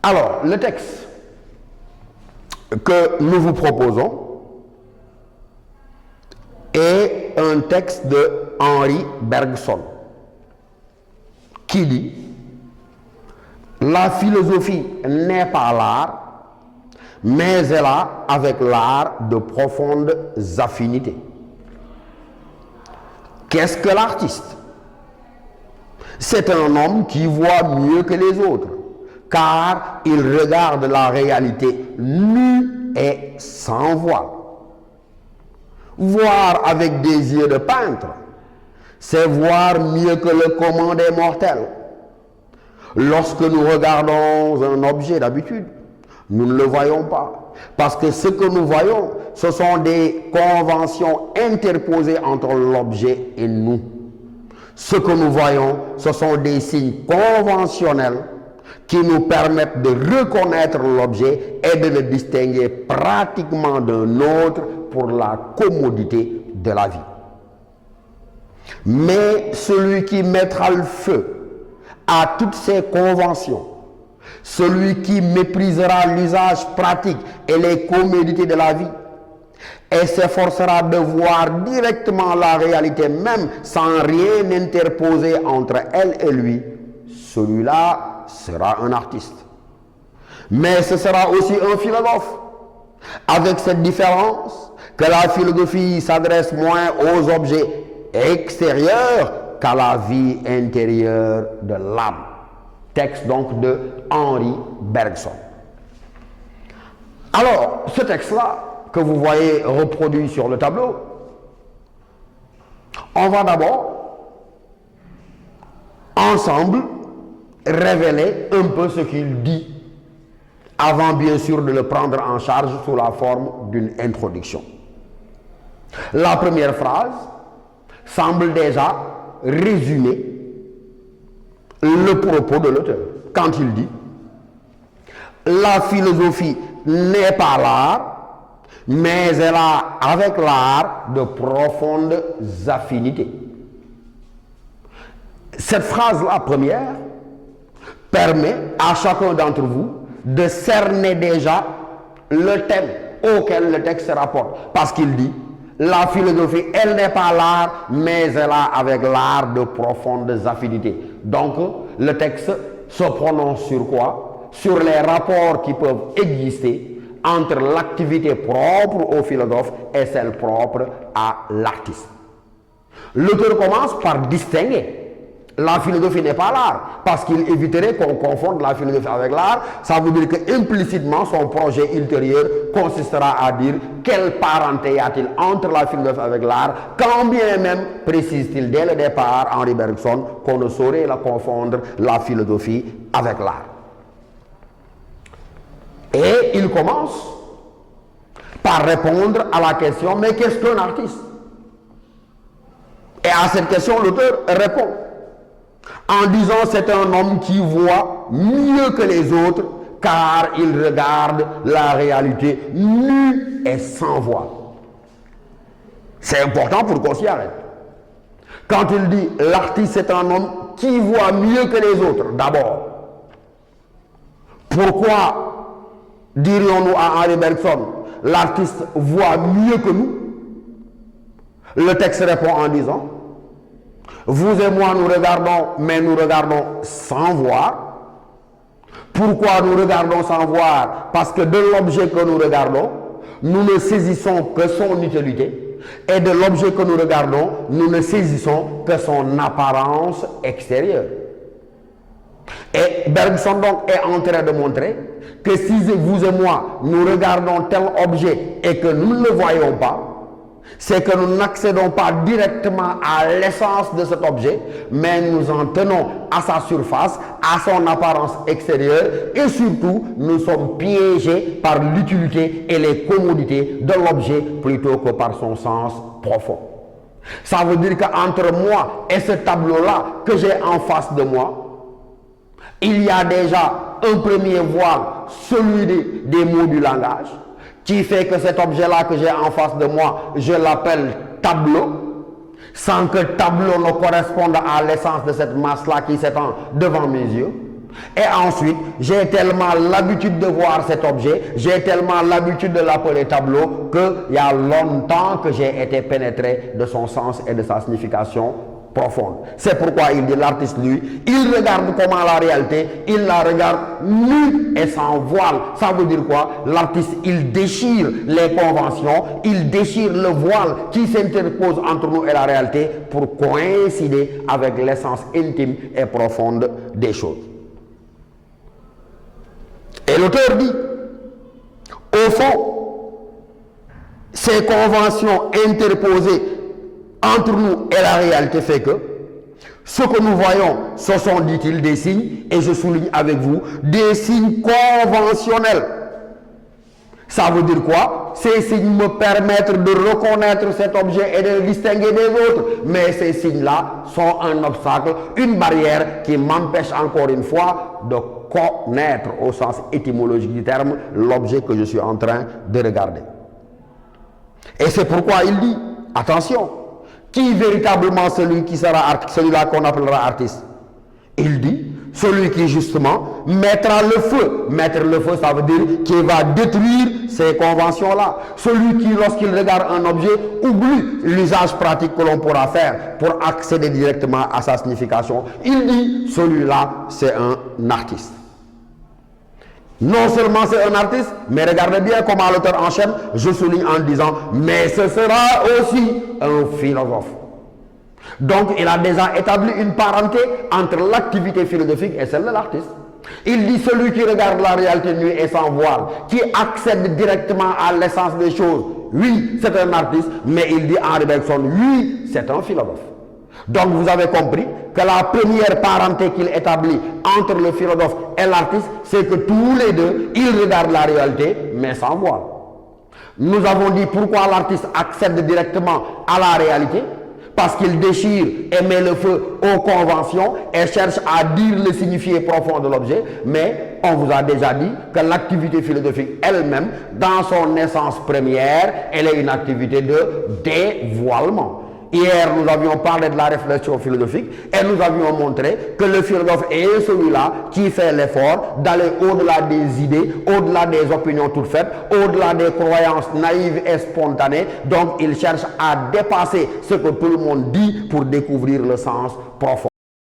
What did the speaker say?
Alors, le texte que nous vous proposons est un texte de Henri Bergson qui dit: la philosophie n'est pas l'art, mais elle a avec l'art de profondes affinités. Qu'est-ce que l'artiste? C'est un homme qui voit mieux que les autres, car il regarde la réalité nue et sans voile. Voir avec des yeux de peintre, c'est voir mieux que le commun des mortels. Lorsque nous regardons un objet d'habitude, nous ne le voyons pas. Parce que ce que nous voyons, ce sont des conventions interposées entre l'objet et nous. Ce que nous voyons, ce sont des signes conventionnels qui nous permettent de reconnaître l'objet et de le distinguer pratiquement d'un autre pour la commodité de la vie. Mais celui qui mettra le feu à toutes ces conventions, celui qui méprisera l'usage pratique et les commodités de la vie et s'efforcera de voir directement la réalité même sans rien interposer entre elle et lui, celui-là sera un artiste. Mais ce sera aussi un philosophe, avec cette différence que la philosophie s'adresse moins aux objets extérieurs qu'à la vie intérieure de l'âme. Texte donc de Henri Bergson. Alors, ce texte-là, que vous voyez reproduit sur le tableau, on va d'abord, ensemble, révéler un peu ce qu'il dit, avant bien sûr de le prendre en charge sous la forme d'une introduction. La première phrase semble déjà résumer le propos de l'auteur, quand il dit: la philosophie n'est pas l'art, mais elle a avec l'art de profondes affinités. Cette phrase-là première permet à chacun d'entre vous de cerner déjà le thème auquel le texte se rapporte. Parce qu'il dit: la philosophie, elle n'est pas l'art, mais elle a avec l'art de profondes affinités. Donc, le texte se prononce sur quoi? Sur les rapports qui peuvent exister entre l'activité propre au philosophe et celle propre à l'artiste. L'auteur commence par distinguer. La philosophie n'est pas l'art, parce qu'il éviterait qu'on confonde la philosophie avec l'art. Ça veut dire que implicitement son projet ultérieur consistera à dire quelle parenté y a-t-il entre la philosophie avec l'art, quand bien même précise-t-il dès le départ, Henri Bergson, qu'on ne saurait la confondre la philosophie avec l'art. Et il commence par répondre à la question: mais qu'est-ce qu'un artiste? Et à cette question, l'auteur répond en disant: c'est un homme qui voit mieux que les autres, car il regarde la réalité nue et sans voile. C'est important pour qu'on s'y arrête. Quand il dit l'artiste c'est un homme qui voit mieux que les autres, d'abord, pourquoi dirions-nous à Henri Bergson l'artiste voit mieux que nous? Le texte répond en disant: vous et moi nous regardons, mais nous regardons sans voir. Pourquoi nous regardons sans voir? Parce que de l'objet que nous regardons, nous ne saisissons que son utilité, et de l'objet que nous regardons, nous ne saisissons que son apparence extérieure. Et Bergson donc est en train de montrer que si vous et moi nous regardons tel objet et que nous ne le voyons pas, c'est que nous n'accédons pas directement à l'essence de cet objet, mais nous en tenons à sa surface, à son apparence extérieure, et surtout nous sommes piégés par l'utilité et les commodités de l'objet plutôt que par son sens profond. Ça veut dire qu'entre moi et ce tableau-là que j'ai en face de moi, il y a déjà un premier voile, celui des mots du langage, qui fait que cet objet-là que j'ai en face de moi, je l'appelle tableau, sans que tableau ne corresponde à l'essence de cette masse-là qui s'étend devant mes yeux. Et ensuite, j'ai tellement l'habitude de voir cet objet, j'ai tellement l'habitude de l'appeler tableau, qu'il y a longtemps que j'ai été pénétré de son sens et de sa signification profonde. C'est pourquoi il dit, l'artiste, lui, il regarde comment la réalité, il la regarde nue et sans voile. Ça veut dire quoi? L'artiste, il déchire les conventions, il déchire le voile qui s'interpose entre nous et la réalité pour coïncider avec l'essence intime et profonde des choses. Et l'auteur dit, au fond, ces conventions interposées entre nous et la réalité fait que ce que nous voyons, ce sont, dit-il, des signes, et je souligne avec vous, des signes conventionnels. Ça veut dire quoi? Ces signes me permettent de reconnaître cet objet et de le distinguer des autres. Mais ces signes-là sont un obstacle, une barrière qui m'empêche encore une fois de connaître au sens étymologique du terme l'objet que je suis en train de regarder. Et c'est pourquoi il dit, attention, qui est véritablement celui qui sera celui-là qu'on appellera artiste? Il dit, celui qui justement mettra le feu. Mettre le feu, ça veut dire qu'il va détruire ces conventions-là. Celui qui, lorsqu'il regarde un objet, oublie l'usage pratique que l'on pourra faire pour accéder directement à sa signification. Il dit, celui-là, c'est un artiste. Non seulement c'est un artiste, mais regardez bien comment l'auteur enchaîne, je souligne en disant, mais ce sera aussi un philosophe. Donc il a déjà établi une parenté entre l'activité philosophique et celle de l'artiste. Il dit, celui qui regarde la réalité nue et sans voile, qui accède directement à l'essence des choses, oui, c'est un artiste, mais il dit Henri Bergson, oui, c'est un philosophe. Donc vous avez compris que la première parenté qu'il établit entre le philosophe et l'artiste, c'est que tous les deux, ils regardent la réalité, mais sans voile. Nous avons dit pourquoi l'artiste accède directement à la réalité, parce qu'il déchire et met le feu aux conventions et cherche à dire le signifié profond de l'objet, mais on vous a déjà dit que l'activité philosophique elle-même, dans son essence première, elle est une activité de dévoilement. Hier, nous avions parlé de la réflexion philosophique et nous avions montré que le philosophe est celui-là qui fait l'effort d'aller au-delà des idées, au-delà des opinions toutes faites, au-delà des croyances naïves et spontanées. Donc, il cherche à dépasser ce que tout le monde dit pour découvrir le sens profond.